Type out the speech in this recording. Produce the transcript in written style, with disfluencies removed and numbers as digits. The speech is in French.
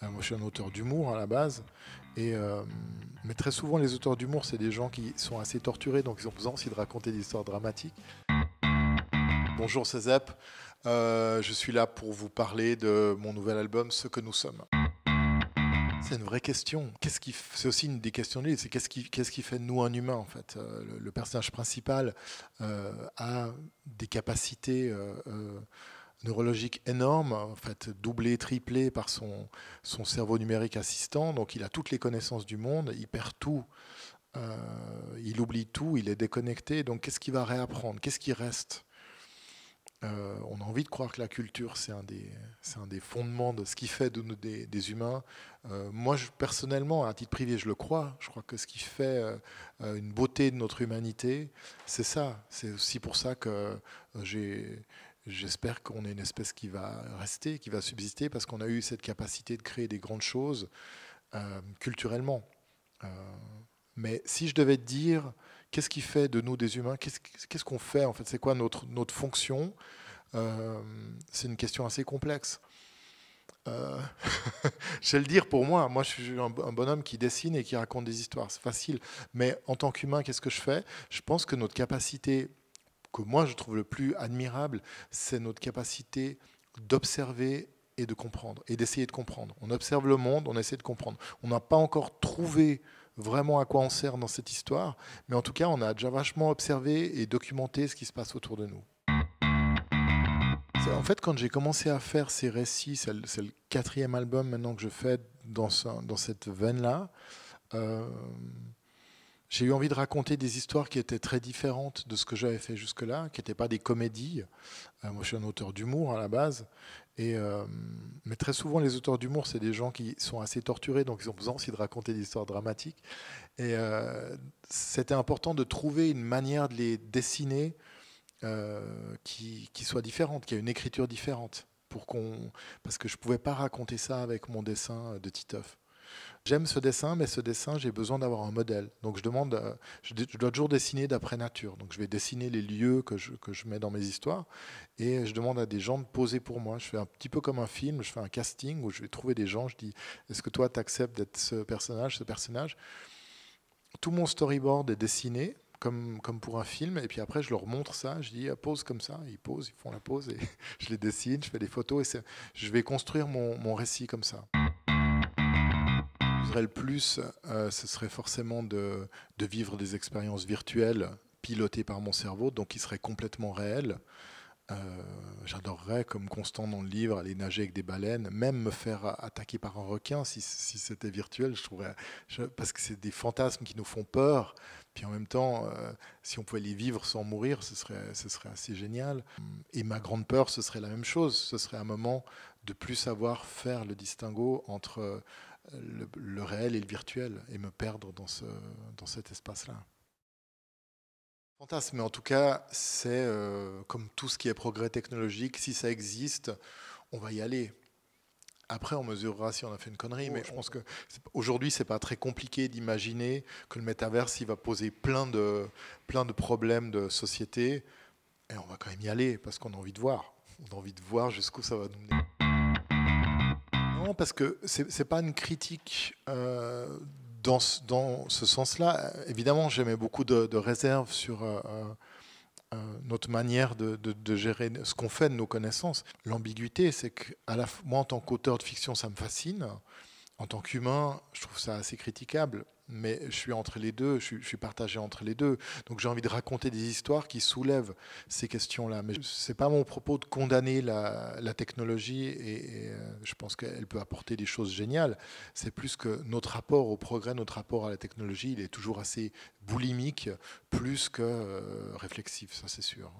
Moi, je suis un auteur d'humour à la base, et, mais très souvent, les auteurs d'humour, c'est des gens qui sont assez torturés, donc ils ont besoin aussi de raconter des histoires dramatiques. Bonjour, c'est Zep. Je suis là pour vous parler de mon nouvel album, Ce que nous sommes. C'est une vraie question. C'est aussi une des questions de l'île, c'est qu'est-ce qui fait de nous un humain en fait. Le personnage principal a des capacités neurologiques énormes, en fait, doublées, triplées par son cerveau numérique assistant. Donc il a toutes les connaissances du monde, il perd tout, il oublie tout, il est déconnecté. Donc qu'est-ce qu'il va réapprendre? Qu'est-ce qui reste? On a envie de croire que la culture, c'est un des fondements de ce qui fait de nous des humains. Moi, personnellement, à titre privé, je le crois. Je crois que ce qui fait une beauté de notre humanité, c'est ça. C'est aussi pour ça que j'espère qu'on est une espèce qui va rester, qui va subsister, parce qu'on a eu cette capacité de créer des grandes choses culturellement. Euh, mais si je devais te dire, qu'est-ce qui fait de nous des humains? Qu'est-ce qu'on fait en fait? C'est quoi notre fonction? Euh, c'est une question assez complexe. Euh, je vais le dire pour moi. Moi, je suis un bonhomme qui dessine et qui raconte des histoires. C'est facile. Mais en tant qu'humain, qu'est-ce que je fais? Je pense que notre capacité, que moi je trouve le plus admirable, c'est notre capacité d'observer et de comprendre, et d'essayer de comprendre. On observe le monde, on essaie de comprendre. On n'a pas encore trouvé vraiment à quoi on sert dans cette histoire, mais en tout cas, on a déjà vachement observé et documenté ce qui se passe autour de nous. En fait, quand j'ai commencé à faire ces récits, c'est le quatrième album maintenant que je fais dans cette veine-là, euh, j'ai eu envie de raconter des histoires qui étaient très différentes de ce que j'avais fait jusque-là, qui n'étaient pas des comédies. Moi, je suis un auteur d'humour à la base. Mais très souvent, les auteurs d'humour, c'est des gens qui sont assez torturés, donc ils ont besoin aussi de raconter des histoires dramatiques. Et c'était important de trouver une manière de les dessiner qui soit différente, qui a une écriture différente. Parce que je ne pouvais pas raconter ça avec mon dessin de Titeuf. J'aime ce dessin, mais ce dessin, j'ai besoin d'avoir un modèle. Donc je dois toujours dessiner d'après nature. Donc je vais dessiner les lieux que je mets dans mes histoires, et je demande à des gens de poser pour moi. Je fais un petit peu comme un film, je fais un casting où je vais trouver des gens, je dis, est-ce que toi, tu acceptes d'être ce personnage, ce personnage? Tout mon storyboard est dessiné. Comme pour un film, et puis après je leur montre ça, je dis pose comme ça, ils posent, ils font la pose, et je les dessine, je fais des photos, et je vais construire mon récit comme ça. Le plus, ce serait forcément de vivre des expériences virtuelles pilotées par mon cerveau, donc qui seraient complètement réelles. J'adorerais, comme Constant dans le livre, aller nager avec des baleines, même me faire attaquer par un requin si c'était virtuel. Parce que c'est des fantasmes qui nous font peur. Puis en même temps, si on pouvait les vivre sans mourir, ce serait assez génial. Et ma grande peur, ce serait la même chose. Ce serait un moment de plus savoir faire le distinguo entre le réel et le virtuel, et me perdre dans cet espace-là. Fantasme, mais en tout cas, c'est comme tout ce qui est progrès technologique, si ça existe, on va y aller. Après, on mesurera si on a fait une connerie, mais je pense que aujourd'hui, c'est pas très compliqué d'imaginer que le métaverse, il va poser plein de problèmes de société, et on va quand même y aller parce qu'on a envie de voir. On a envie de voir jusqu'où ça va nous mener. Non, parce que c'est pas une critique dans ce sens-là. Évidemment, j'aimais beaucoup de réserves sur notre manière de gérer ce qu'on fait de nos connaissances. L'ambiguïté, c'est que moi, en tant qu'auteur de fiction, ça me fascine. En tant qu'humain, je trouve ça assez critiquable, mais je suis entre les deux, je suis partagé entre les deux. Donc j'ai envie de raconter des histoires qui soulèvent ces questions-là. Mais c'est pas mon propos de condamner la technologie, et je pense qu'elle peut apporter des choses géniales. C'est plus que notre rapport au progrès, notre rapport à la technologie, il est toujours assez boulimique, plus que réflexif, ça c'est sûr.